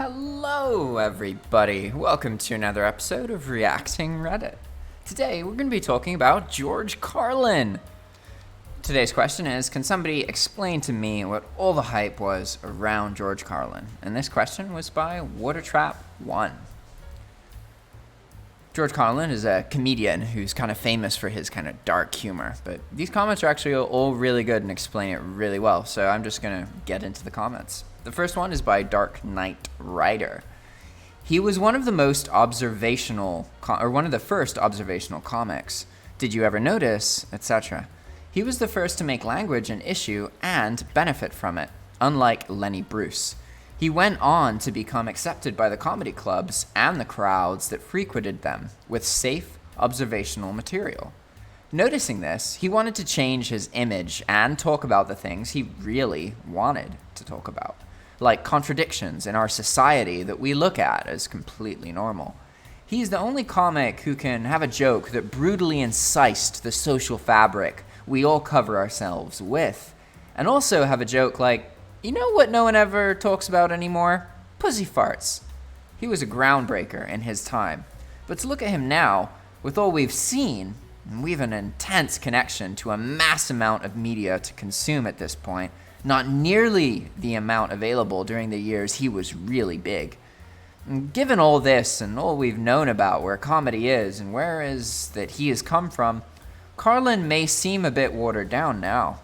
Hello everybody, welcome to another episode of Reacting Reddit. Today we're going to be talking about George Carlin. Today's question is, can somebody explain to me what all the hype was around George Carlin? And this question was by Watertrap1. George Carlin is a comedian who's kind of famous for his kind of dark humor, but these comments are actually all really good and explain it really well, so I'm just going to get into the comments. The first one is by Dark Knight Rider. He was one of the most observational, or one of the first observational comics. Did you ever notice, etc. He was the first to make language an issue and benefit from it, unlike Lenny Bruce. He went on to become accepted by the comedy clubs and the crowds that frequented them with safe observational material. Noticing this, he wanted to change his image and talk about the things he really wanted to talk about, like contradictions in our society that we look at as completely normal. He's the only comic who can have a joke that brutally incised the social fabric we all cover ourselves with, and also have a joke like, you know what no one ever talks about anymore? Pussy farts. He was a groundbreaker in his time. But to look at him now, with all we've seen, we have an intense connection to a mass amount of media to consume at this point, not nearly the amount available during the years he was really big. Given all this and all we've known about where comedy is and where is that he has come from, Carlin may seem a bit watered down now.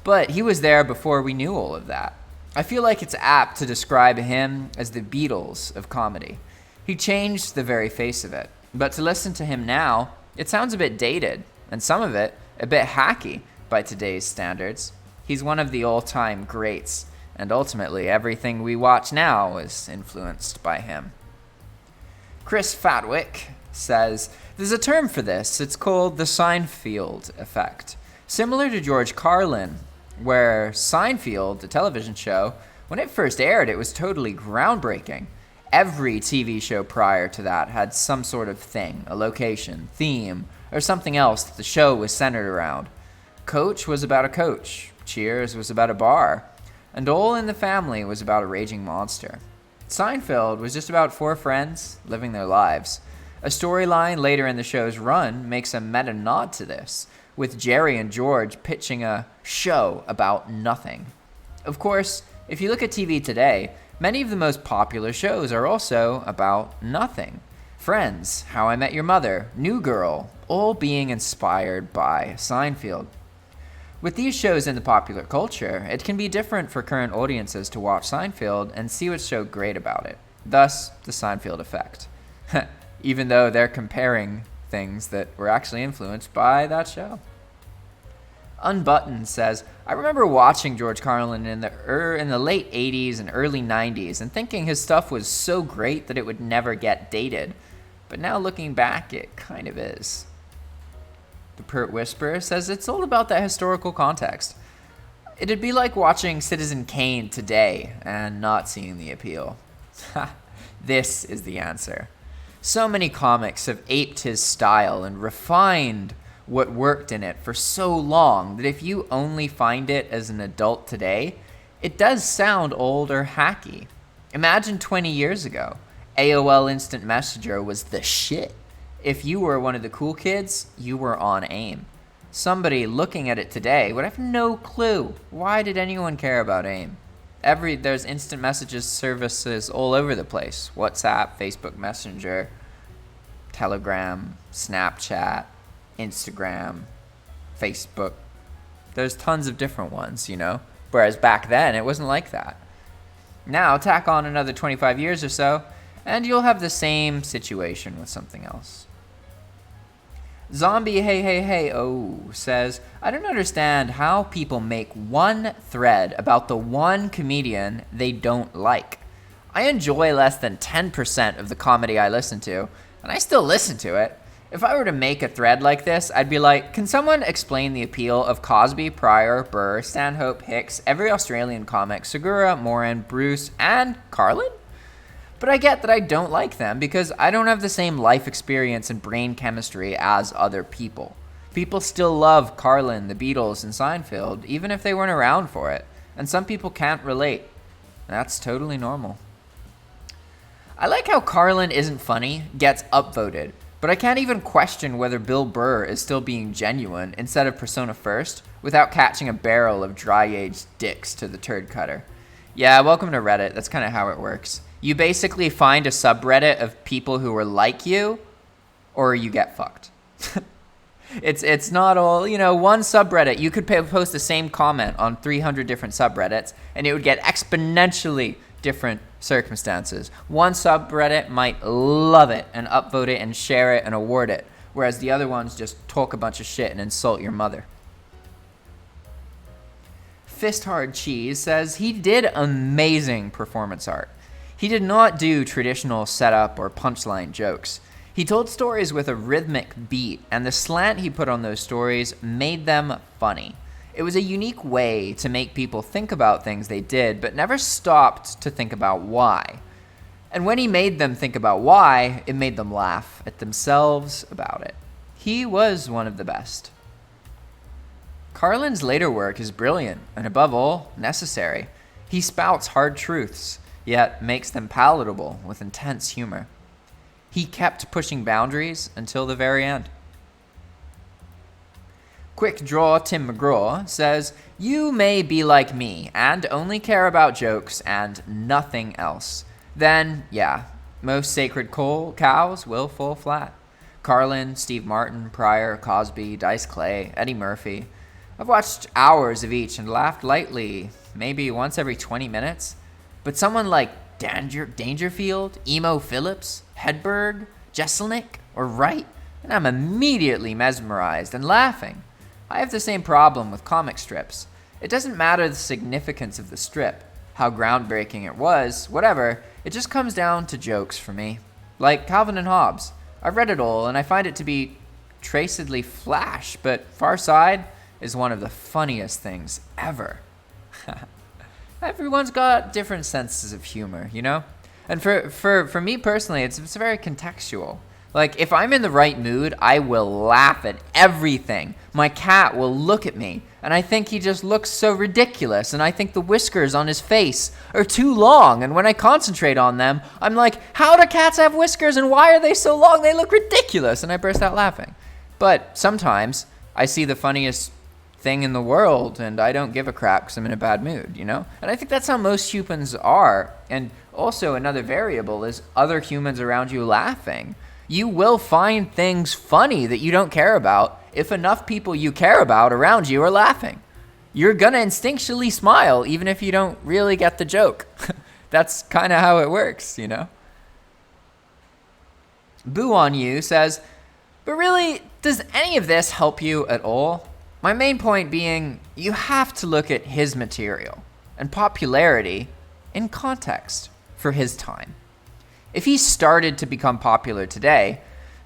But he was there before we knew all of that. I feel like it's apt to describe him as the Beatles of comedy. He changed the very face of it. But to listen to him now, it sounds a bit dated, and some of it a bit hacky by today's standards. He's one of the all-time greats, and ultimately everything we watch now is influenced by him. Chris Fatwick says, there's a term for this. It's called the Seinfeld effect. Similar to George Carlin, where Seinfeld, the television show, when it first aired, it was totally groundbreaking. Every TV show prior to that had some sort of thing, a location, theme, or something else that the show was centered around. Coach was about a coach. Cheers was about a bar. And All in the Family was about a raging monster. Seinfeld was just about four friends living their lives. A storyline later in the show's run makes a meta nod to this, with Jerry and George pitching a show about nothing. Of course, if you look at TV today, many of the most popular shows are also about nothing. Friends, How I Met Your Mother, New Girl, all being inspired by Seinfeld. With these shows in the popular culture, it can be different for current audiences to watch Seinfeld and see what's so great about it. Thus, the Seinfeld effect. Even though they're comparing things that were actually influenced by that show. Unbuttoned says, I remember watching George Carlin in the late 80s and early 90s and thinking his stuff was so great that it would never get dated. But now looking back, it kind of is. The Pert Whisperer says it's all about that historical context. It'd be like watching Citizen Kane today and not seeing the appeal. This is the answer. So many comics have aped his style and refined what worked in it for so long that if you only find it as an adult today, it does sound old or hacky. Imagine 20 years ago, AOL Instant Messenger was the shit. If you were one of the cool kids, you were on AIM. Somebody looking at it today would have no clue. Why did anyone care about AIM? There's instant messages services all over the place. WhatsApp, Facebook Messenger, Telegram, Snapchat, Instagram, Facebook. There's tons of different ones, you know? Whereas back then, it wasn't like that. Now, tack on another 25 years or so, and you'll have the same situation with something else. Zombie Hey Hey Hey Oh says, I don't understand how people make one thread about the one comedian they don't like. I enjoy less than 10% of the comedy I listen to, and I still listen to it. If I were to make a thread like this, I'd be like, can someone explain the appeal of Cosby, Pryor, Burr, Stanhope, Hicks, every Australian comic, Segura, Moran, Bruce, and Carlin? But I get that I don't like them because I don't have the same life experience and brain chemistry as other people. People still love Carlin, the Beatles, and Seinfeld, even if they weren't around for it. And some people can't relate. That's totally normal. I like how Carlin isn't funny gets upvoted, but I can't even question whether Bill Burr is still being genuine instead of persona first without catching a barrel of dry-aged dicks to the turd cutter. Yeah, welcome to Reddit. That's kind of how it works. You basically find a subreddit of people who are like you, or you get fucked. It's not all, one subreddit. You could post the same comment on 300 different subreddits, and it would get exponentially different circumstances. One subreddit might love it and upvote it and share it and award it, whereas the other ones just talk a bunch of shit and insult your mother. Fist Hard Cheese says he did amazing performance art. He did not do traditional setup or punchline jokes. He told stories with a rhythmic beat, and the slant he put on those stories made them funny. It was a unique way to make people think about things they did, but never stopped to think about why. And when he made them think about why, it made them laugh at themselves about it. He was one of the best. Carlin's later work is brilliant, and above all, necessary. He spouts hard truths, yet makes them palatable with intense humor. He kept pushing boundaries until the very end. Quick Draw Tim McGraw says, "You may be like me and only care about jokes and nothing else. Then, yeah, most sacred cows will fall flat. Carlin, Steve Martin, Pryor, Cosby, Dice Clay, Eddie Murphy. I've watched hours of each and laughed lightly, maybe once every 20 minutes. But someone like Dangerfield, Emo Phillips, Hedberg, Jeselnik, or Wright, and I'm immediately mesmerized and laughing. I have the same problem with comic strips. It doesn't matter the significance of the strip, how groundbreaking it was, whatever, it just comes down to jokes for me. Like Calvin and Hobbes. I've read it all, and I find it to be traceably flash, but Far Side is one of the funniest things ever." Everyone's got different senses of humor, And for me personally, it's very contextual. Like, if I'm in the right mood, I will laugh at everything. My cat will look at me, and I think he just looks so ridiculous, and I think the whiskers on his face are too long, and when I concentrate on them, I'm like, how do cats have whiskers, and why are they so long? They look ridiculous, and I burst out laughing. But sometimes I see the funniest thing in the world, and I don't give a crap because I'm in a bad mood, And I think that's how most humans are. And also another variable is other humans around you laughing. You will find things funny that you don't care about if enough people you care about around you are laughing. You're gonna instinctually smile even if you don't really get the joke. That's kind of how it works, Boo on You says, "But really, does any of this help you at all? My main point being, you have to look at his material and popularity in context for his time. If he started to become popular today,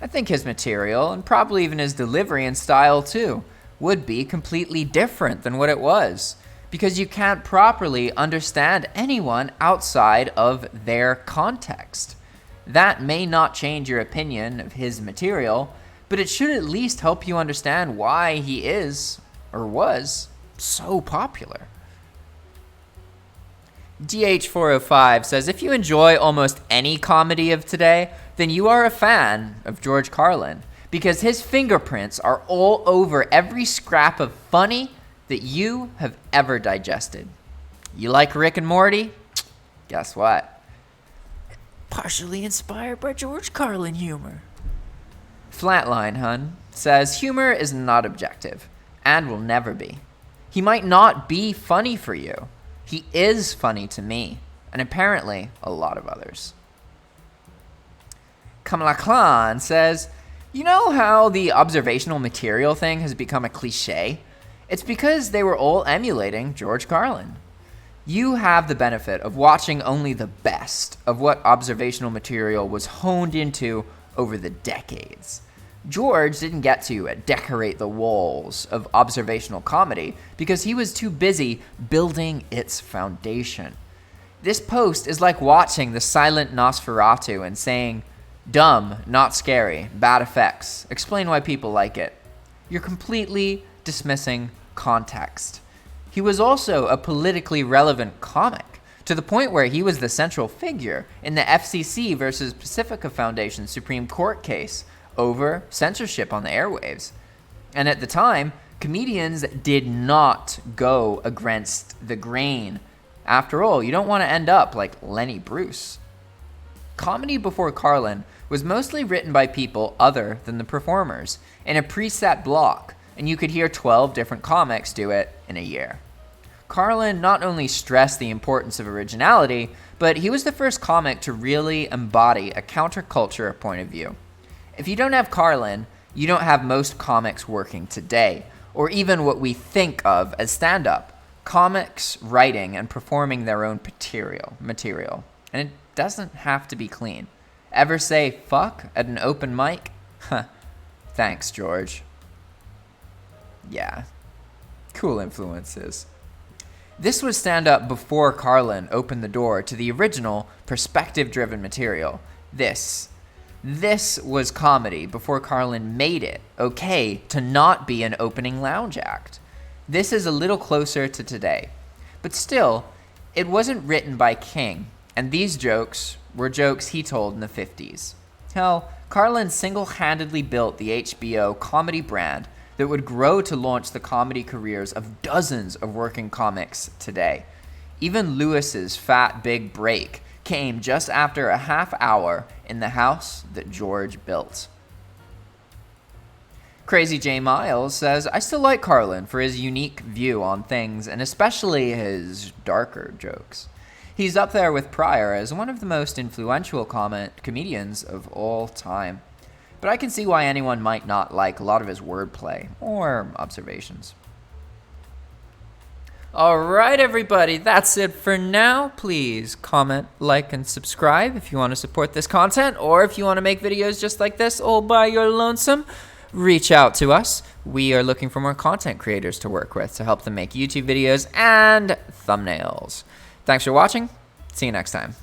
I think his material, and probably even his delivery and style too, would be completely different than what it was, because you can't properly understand anyone outside of their context. That may not change your opinion of his material, but it should at least help you understand why he is, or was, so popular." DH405 says, "If you enjoy almost any comedy of today, then you are a fan of George Carlin, because his fingerprints are all over every scrap of funny that you have ever digested. You like Rick and Morty? Guess what? Partially inspired by George Carlin humor." Flatline Hun says, "Humor is not objective, and will never be. He might not be funny for you. He is funny to me, and apparently a lot of others." Kamla Khan says, "You know how the observational material thing has become a cliche? It's because they were all emulating George Carlin. You have the benefit of watching only the best of what observational material was honed into over the decades. George didn't get to decorate the walls of observational comedy because he was too busy building its foundation. This post is like watching the silent Nosferatu and saying, 'Dumb, not scary, bad effects. Explain why people like it.' You're completely dismissing context. He was also a politically relevant comic, to the point where he was the central figure in the FCC versus Pacifica Foundation Supreme Court case over censorship on the airwaves. And at the time, comedians did not go against the grain. After all, you don't want to end up like Lenny Bruce. Comedy before Carlin was mostly written by people other than the performers in a preset block, and you could hear 12 different comics do it in a year. Carlin not only stressed the importance of originality, but he was the first comic to really embody a counterculture point of view. If you don't have Carlin, you don't have most comics working today, or even what we think of as stand-up. Comics writing and performing their own material. And it doesn't have to be clean. Ever say fuck at an open mic? Huh. Thanks, George. Yeah. Cool influences. This was stand-up before Carlin opened the door to the original perspective-driven material. This was comedy before Carlin made it okay to not be an opening lounge act. This is a little closer to today. But still, it wasn't written by King, and these jokes were jokes he told in the 50s. Hell, Carlin single-handedly built the HBO comedy brand that would grow to launch the comedy careers of dozens of working comics today. Even Lewis's fat big break came just after a half hour in the house that George built. Crazy J Miles says, I still like Carlin for his unique view on things and especially his darker jokes. He's up there with Pryor as one of the most influential comedians of all time. But I can see why anyone might not like a lot of his wordplay or observations. Alright everybody, that's it for now. Please comment, like, and subscribe if you want to support this content, or if you want to make videos just like this all by your lonesome, reach out to us. We are looking for more content creators to work with to help them make YouTube videos and thumbnails. Thanks for watching. See you next time.